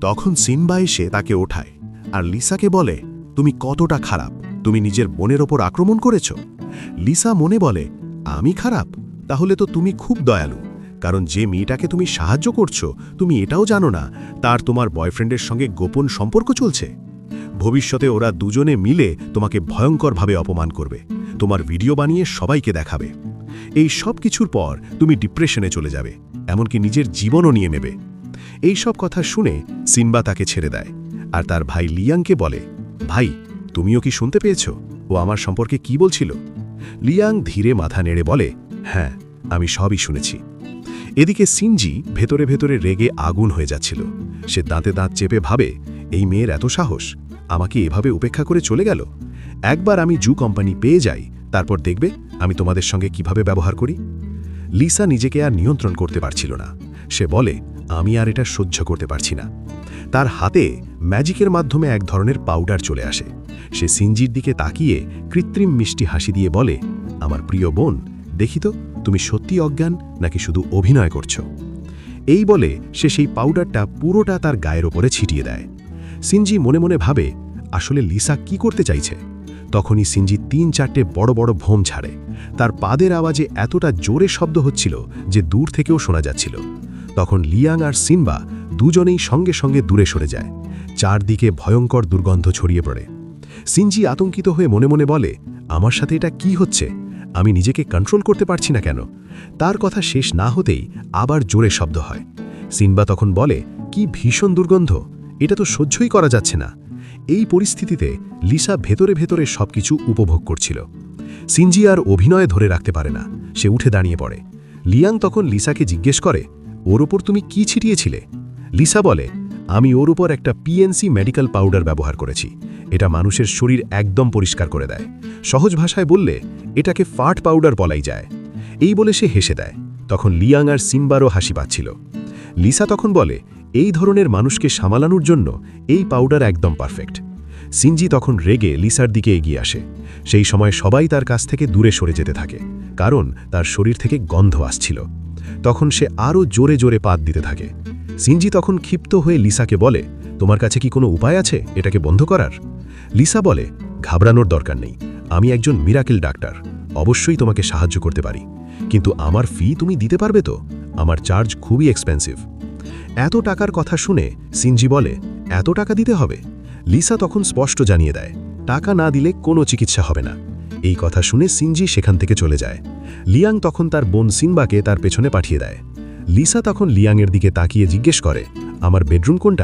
তখন সিনবা এসে তাকে ওঠায় আর লিসাকে বলে, তুমি কতটা খারাপ, তুমি নিজের বোনের ওপর আক্রমণ করেছ। লিসা মনে বলে, আমি খারাপ? তাহলে তো তুমি খুব দয়ালু, কারণ যে মেয়েটাকে তুমি সাহায্য করছো তুমি এটাও জানো না তার তোমার বয়ফ্রেন্ডের সঙ্গে গোপন সম্পর্ক চলছে। ভবিষ্যতে ওরা দুজনে মিলে তোমাকে ভয়ঙ্করভাবে অপমান করবে, তোমার ভিডিও বানিয়ে সবাইকে দেখাবে। এই সব কিছুর পর তুমি ডিপ্রেশনে চলে যাবে, এমনকি নিজের জীবনও নিয়ে নেবে। এই সব কথা শুনে সিনবা তাকে ছেড়ে দেয় আর তার ভাই লিয়াংকে বলে, ভাই, তুমিও কি শুনতে পেয়েছ ও আমার সম্পর্কে কি বলছিল? লিয়াং ধীরে মাথা নেড়ে বলে, হ্যাঁ, আমি সবই শুনেছি। এদিকে সিনজি ভেতরে ভেতরে রেগে আগুন হয়ে যাচ্ছিল। সে দাঁতে দাঁত চেপে ভাবে, এই মেয়ের এত সাহস, আমাকে এভাবে উপেক্ষা করে চলে গেল। একবার আমি জু কোম্পানি পেয়ে যাই, তারপর দেখবে আমি তোমাদের সঙ্গে কিভাবে ব্যবহার করি। লিসা নিজেকে আর নিয়ন্ত্রণ করতে পারছিল না। সে বলে, আমি আর এটা সহ্য করতে পারছি না। তার হাতে ম্যাজিকের মাধ্যমে এক ধরনের পাউডার চলে আসে। সে সিনজির দিকে তাকিয়ে কৃত্রিম মিষ্টি হাসি দিয়ে বলে, আমার প্রিয় বোন, দেখি তো তুমি সত্যি অজ্ঞান নাকি শুধু অভিনয় করছো। এই বলে সে সেই পাউডারটা পুরোটা তার গায়ের ওপরে ছিটিয়ে দেয়। সিনজি মনে মনে ভাবে, আসলে লিসা কি করতে চাইছে। তখনই সিনজি ৩-৪টে বড় বড় ভোম ছাড়ে। তার পাদের আওয়াজে এতটা জোরে শব্দ হচ্ছিল যে দূর থেকেও শোনা যাচ্ছিল। তখন লিয়াং আর সিনবা দুজনেই সঙ্গে সঙ্গে দূরে সরে যায়। চারদিকে ভয়ঙ্কর দুর্গন্ধ ছড়িয়ে পড়ে। সিনজি আতঙ্কিত হয়ে মনে মনে বলে, আমার সাথে এটা কি হচ্ছে, আমি নিজেকে কন্ট্রোল করতে পারছি না কেন। তার কথা শেষ না হতেই আবার জোরে শব্দ হয়। সিনবা তখন বলে, কি ভীষণ দুর্গন্ধ, এটা তো সহ্যই করা যাচ্ছে না। এই পরিস্থিতিতে লিসা ভেতরে ভেতরে সবকিছু উপভোগ করছিল। সিনজি আর অভিনয় ধরে রাখতে পারে না, সে উঠে দাঁড়িয়ে পড়ে। লিয়াং তখন লিসাকে জিজ্ঞেস করে, ওর ওপর তুমি কি ছিটিয়েছিলে? লিসা বলে, আমি ওর উপর একটা পিএনসি মেডিকেল পাউডার ব্যবহার করেছি। এটা মানুষের শরীর একদম পরিষ্কার করে দেয়। সহজ ভাষায় বললে এটাকে ফাট পাউডার বলাই যায়। এই বলে সে হেসে দেয়। তখন লিয়াং আর সিনবারও হাসি পাচ্ছিল। লিসা তখন বলে, এই ধরনের মানুষকে সামলানোর জন্য এই পাউডার একদম পারফেক্ট। সিনজি তখন রেগে লিসার দিকে এগিয়ে আসে। সেই সময় সবাই তার কাছ থেকে দূরে সরে যেতে থাকে, কারণ তার শরীর থেকে গন্ধ আসছিল। তখন সে আরও জোরে জোরে পাত দিতে থাকে। সিনজি তখন ক্ষিপ্ত হয়ে লিসাকে বলে, তোমার কাছে কি কোনো উপায় আছে এটাকে বন্ধ করার? লিসা বলে, ঘাবড়ানোর দরকার নেই, আমি একজন মিরাকেল ডাক্তার, অবশ্যই তোমাকে সাহায্য করতে পারি। কিন্তু আমার ফি তুমি দিতে পারবে তো? আমার চার্জ খুবই এক্সপেন্সিভ। এত টাকার কথা শুনে সিনজি বলে, এত টাকা দিতে হবে? লিসা তখন স্পষ্ট জানিয়ে দেয়, টাকা না দিলে কোনো চিকিৎসা হবে না। এই কথা শুনে সিনজি সেখান থেকে চলে যায়। লিয়াং তখন তার বোন সিনবাকে তার পেছনে পাঠিয়ে দেয়। লিসা তখন লিয়াংয়ের দিকে তাকিয়ে জিজ্ঞেস করে, আমার বেডরুম কোনটা?